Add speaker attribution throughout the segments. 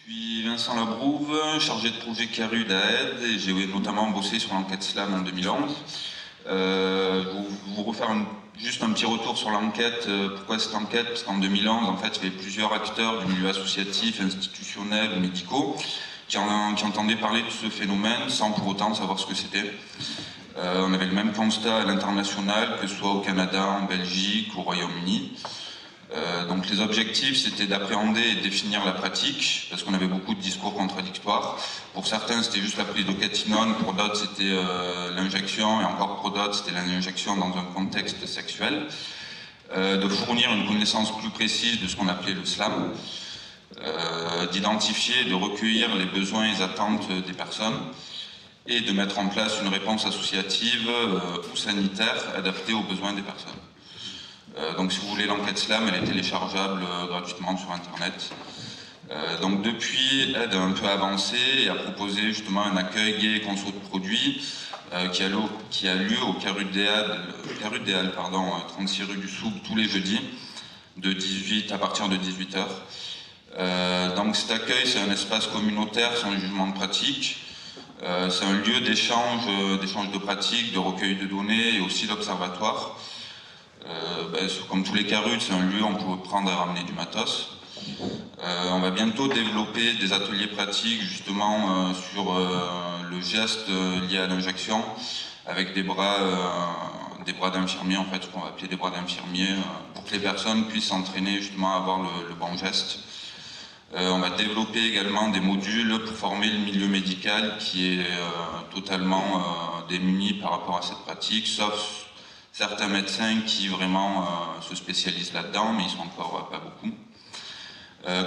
Speaker 1: suis Vincent Labrouve, chargé de projet CARUD à Aide, et j'ai notamment bossé sur l'enquête SLAM en 2011. Je vais vous refaire juste un petit retour sur l'enquête. Pourquoi cette enquête? Parce qu'en 2011, en fait, il y avait plusieurs acteurs du milieu associatif, institutionnel ou médicaux qui entendaient parler de ce phénomène sans pour autant savoir ce que c'était. On avait le même constat à l'international, que ce soit au Canada, en Belgique, au Royaume-Uni. Donc les objectifs, c'était d'appréhender et de définir la pratique, parce qu'on avait beaucoup de discours contradictoires. Pour certains, c'était juste la prise de catinone, pour d'autres, c'était l'injection, et encore pour d'autres, c'était l'injection dans un contexte sexuel. De fournir une connaissance plus précise de ce qu'on appelait le SLAM, d'identifier, de recueillir les besoins et les attentes des personnes, et de mettre en place une réponse associative ou sanitaire adaptée aux besoins des personnes. Donc si vous voulez, l'enquête SLAM, elle est téléchargeable gratuitement sur Internet. Donc depuis, Aide a un peu avancé et a proposé justement un accueil gay et conso de produits qui a lieu au CARUD des Halles, 36 rue du Souk, tous les jeudis, à partir de 18 h. Donc cet accueil, c'est un espace communautaire sans jugement de pratique. C'est un lieu d'échange de pratiques, de recueil de données et aussi d'observatoire. Comme tous les CARUD, c'est un lieu où on peut prendre et ramener du matos. On va bientôt développer des ateliers pratiques justement sur le geste lié à l'injection, avec des bras d'infirmiers, en fait, ce qu'on va appeler des bras d'infirmiers, pour que les personnes puissent s'entraîner justement à avoir le bon geste. On va développer également des modules pour former le milieu médical qui est totalement démuni par rapport à cette pratique, sauf certains médecins qui vraiment se spécialisent là-dedans, mais ils sont encore pas beaucoup.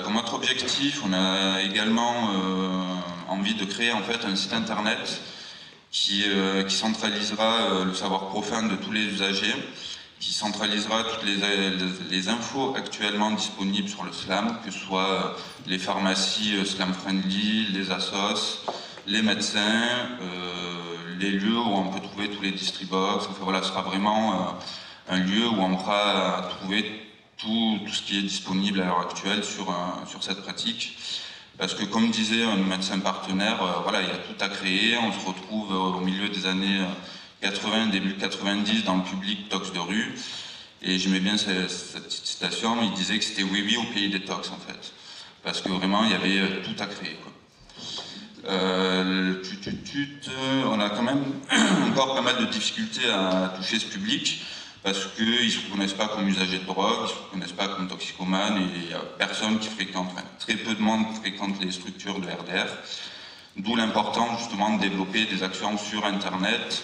Speaker 1: Comme autre objectif, on a également envie de créer en fait un site internet qui centralisera le savoir profane de tous les usagers, qui centralisera toutes les infos actuellement disponibles sur le SLAM, que ce soit les pharmacies SLAM Friendly, les assos, les médecins, les lieux où on peut trouver tous les distribox. Enfin, voilà, ce sera vraiment un lieu où on pourra trouver tout ce qui est disponible à l'heure actuelle sur cette pratique. Parce que comme disait un médecin partenaire, voilà, il y a tout à créer. On se retrouve au milieu des années 80, début 90 dans le public tox de rue. Et j'aimais bien cette petite citation, il disait que c'était oui au pays des tox en fait. Parce que vraiment il y avait tout à créer, quoi. On a quand même encore pas mal de difficultés à toucher ce public parce qu'ils ne se reconnaissent pas comme usagers de drogue, ils ne se reconnaissent pas comme toxicomanes et il n'y a personne qui fréquente, très peu de monde fréquente les structures de RDR, d'où l'importance justement de développer des actions sur Internet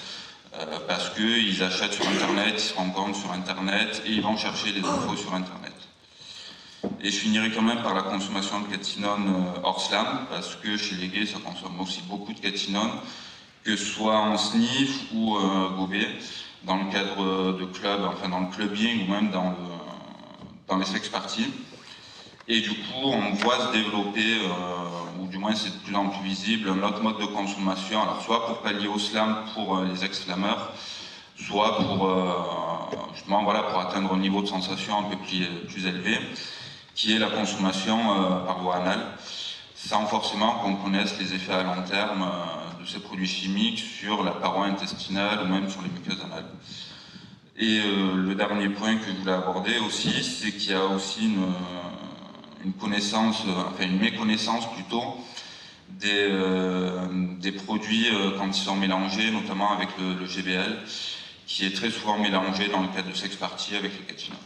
Speaker 1: parce qu'ils achètent sur Internet, ils se rencontrent sur Internet et ils vont chercher des infos sur Internet. Et je finirai quand même par la consommation de catinone hors SLAM, parce que chez les gays, ça consomme aussi beaucoup de catinone, que ce soit en sniff ou gobé, dans le cadre de clubs, enfin dans le clubbing ou même dans les sex parties. Et du coup, on voit se développer, ou du moins c'est de plus en plus visible, un autre mode de consommation, alors soit pour pallier au SLAM pour les ex-slameurs, soit pour, justement, voilà, pour atteindre un niveau de sensation un peu plus élevé, qui est la consommation par voie anale, sans forcément qu'on connaisse les effets à long terme de ces produits chimiques sur la paroi intestinale ou même sur les muqueuses anales. Et le dernier point que je voulais aborder aussi, c'est qu'il y a aussi une méconnaissance plutôt des produits quand ils sont mélangés, notamment avec le GBL, qui est très souvent mélangé dans le cadre de sex party avec les catinones.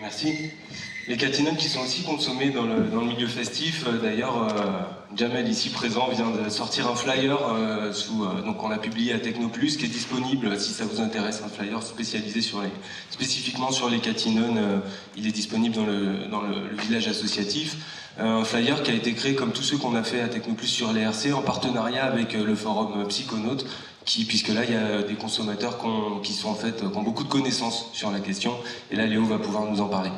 Speaker 2: Merci. Les catinones qui sont aussi consommées dans le milieu festif, d'ailleurs, Jamel ici présent vient de sortir un flyer donc on l'a publié à Technoplus qui est disponible si ça vous intéresse, un flyer spécialisé spécifiquement sur les catinones, il est disponible dans le village associatif. Un flyer qui a été créé comme tous ceux qu'on a fait à Technoplus sur les RC en partenariat avec le forum Psychonautes, puisque là il y a des consommateurs qui ont beaucoup de connaissances sur la question, et là Léo va pouvoir nous en parler.